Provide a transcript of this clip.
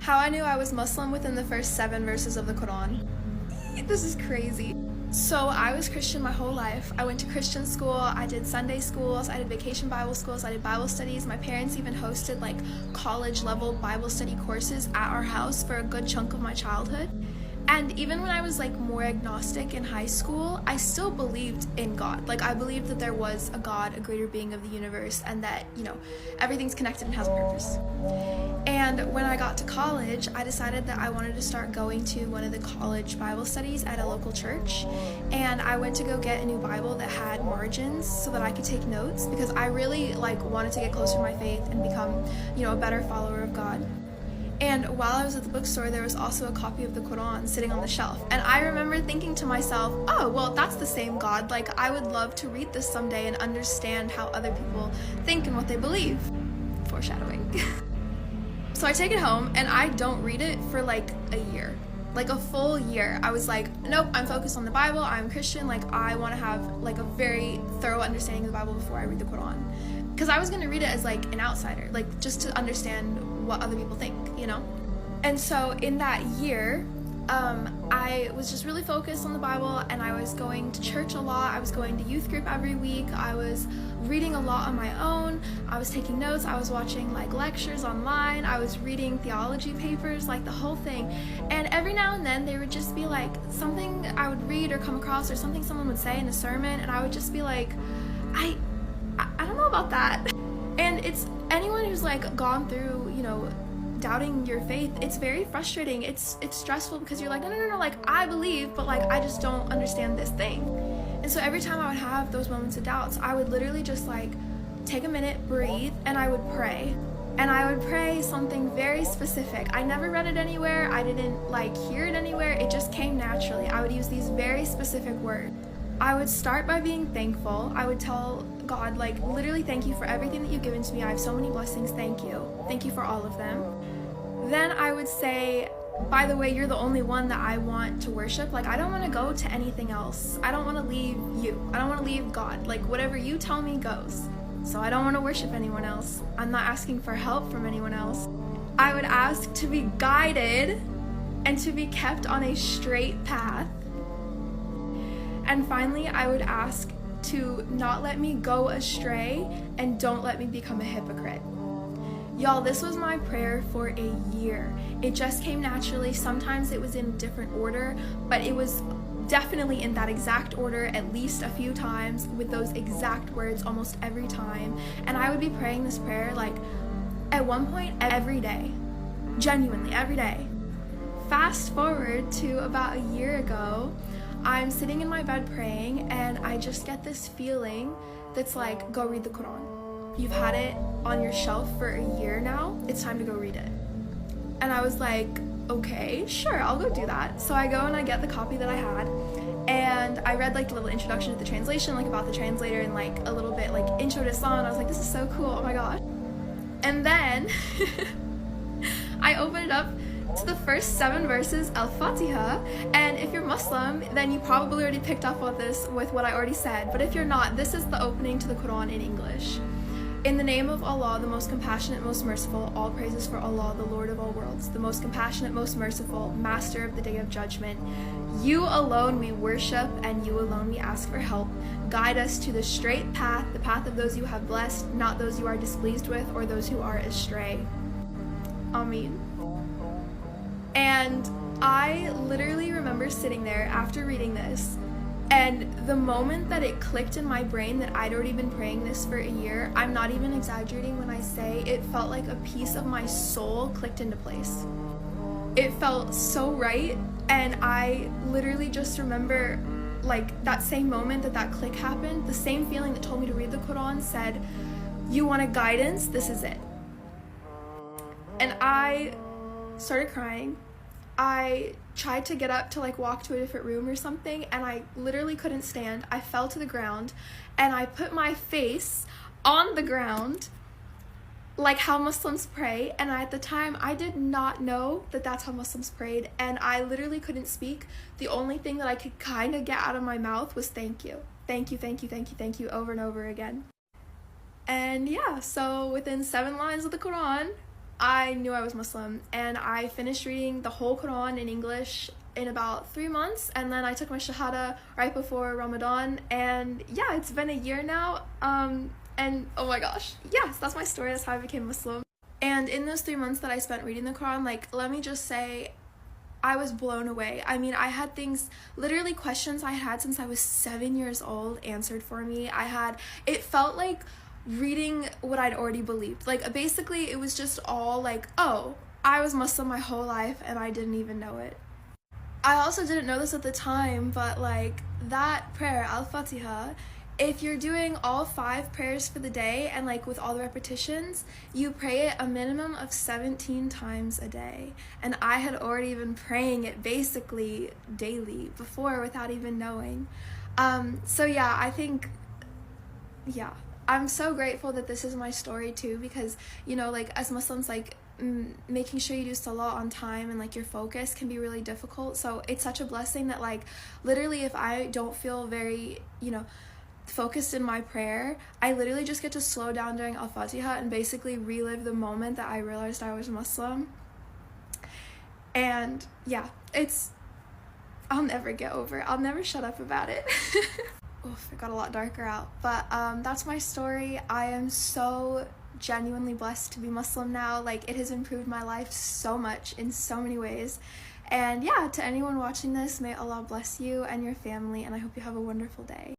How I knew I was Muslim within the first 7 verses of the Quran. This is crazy. So I was Christian my whole life. I went to Christian school, I did Sunday schools, I did vacation Bible schools, I did Bible studies. My parents even hosted like college level Bible study courses at our house for a good chunk of my childhood. And even when I was like more agnostic in high school, I still believed in God. Like I believed that there was a God, a greater being of the universe, and that, everything's connected and has a purpose. And when I got to college, I decided that I wanted to start going to one of the college Bible studies at a local church. And I went to go get a new Bible that had margins so that I could take notes, because I really wanted to get closer to my faith and become, a better follower of God. And while I was at the bookstore, there was also a copy of the Quran sitting on the shelf. And I remember thinking to myself, oh, well, that's the same God. Like, I would love to read this someday and understand how other people think and what they believe. Foreshadowing. So I take it home and I don't read it for like a year. Like a full year. I was like, nope, I'm focused on the Bible. I'm Christian. Like, I want to have like a very thorough understanding of the Bible before I read the Quran. Because I was going to read it as like an outsider, like just to understand what other people think, And so in that year, I was just really focused on the Bible, and I was going to church a lot. I was going to youth group every week. I was reading a lot on my own. I was taking notes. I was watching like lectures online. I was reading theology papers, like the whole thing. And every now and then there would just be like something I would read or come across, or something someone would say in a sermon, and I would just be like, I don't know about that. And it's anyone who's like gone through, doubting your faith, it's very frustrating. It's stressful, because you're like, no, like I believe, but like I just don't understand this thing. And so every time I would have those moments of doubts, I would literally just like take a minute, breathe, and I would pray. And I would pray something very specific. I never read it anywhere. I didn't hear it anywhere. It just came naturally. I would use these very specific words. I would start by being thankful. I would tell God, literally, thank you for everything that you've given to me. I have so many blessings. Thank you. Thank you for all of them. Then I would say, by the way, you're the only one that I want to worship. I don't want to go to anything else. I don't want to leave you. I don't want to leave God. Whatever you tell me goes. So I don't want to worship anyone else. I'm not asking for help from anyone else. I would ask to be guided and to be kept on a straight path. And finally, I would ask to not let me go astray, and don't let me become a hypocrite. Y'all, this was my prayer for a year. It just came naturally. Sometimes it was in a different order, but it was definitely in that exact order at least a few times, with those exact words almost every time. And I would be praying this prayer at one point every day. Genuinely, every day. Fast forward to about a year ago, I'm sitting in my bed praying, and I just get this feeling that's like, go read the Quran. You've had it on your shelf for a year now. It's time to go read it. And I was like, okay, sure, I'll go do that. So I go and I get the copy that I had, and I read the little introduction to the translation, about the translator, and a little bit intro to Islam, and I was like, this is so cool, oh my gosh. And then I opened it up to the first 7 verses, Al-Fatiha, and if you're Muslim, then you probably already picked up on this with what I already said, but if you're not, this is the opening to the Quran in English. In the name of Allah, the most compassionate, most merciful, all praises for Allah, the Lord of all worlds, the most compassionate, most merciful, master of the day of judgment. You alone we worship, and you alone we ask for help. Guide us to the straight path, the path of those you have blessed, not those you are displeased with or those who are astray. Ameen. And I literally remember sitting there after reading this, and the moment that it clicked in my brain that I'd already been praying this for a year, I'm not even exaggerating when I say it felt like a piece of my soul clicked into place. It felt so right, and I literally just remember that same moment that click happened, the same feeling that told me to read the Quran said, you want a guidance? This is it. And I started crying. I tried to get up to walk to a different room or something, and I literally couldn't stand. I fell to the ground, and I put my face on the ground like how Muslims pray, and at the time I did not know that that's how Muslims prayed, and I literally couldn't speak. The only thing that I could kind of get out of my mouth was thank you. Thank you, thank you, thank you, thank you, over and over again. And yeah, so within 7 lines of the Quran, I knew I was Muslim, and I finished reading the whole Quran in English in about 3 months, and then I took my Shahada right before Ramadan, and yeah, it's been a year now, and oh my gosh, yes, that's my story. That's how I became Muslim. And in those 3 months that I spent reading the Quran, like, let me just say, I was blown away. I mean, I had things, literally questions I had since I was 7 years old answered for me. It felt like reading what I'd already believed. Like, basically, it was just all like, oh, I was Muslim my whole life and I didn't even know it. I also didn't know this at the time, but like, that prayer, Al-Fatiha, if you're doing all 5 prayers for the day and like with all the repetitions, you pray it a minimum of 17 times a day. And I had already been praying it basically daily before without even knowing. So yeah, I think, yeah, I'm so grateful that this is my story too, because, you know, like, as Muslims, like, making sure you do salah on time and like your focus can be really difficult. So it's such a blessing that, like, literally if I don't feel very, you know, focused in my prayer, I literally just get to slow down during Al-Fatiha and basically relive the moment that I realized I was Muslim. And yeah, I'll never get over it. I'll never shut up about it. Oof, it got a lot darker out. But that's my story. I am so genuinely blessed to be Muslim now. Like, it has improved my life so much in so many ways. And yeah, to anyone watching this, may Allah bless you and your family, and I hope you have a wonderful day.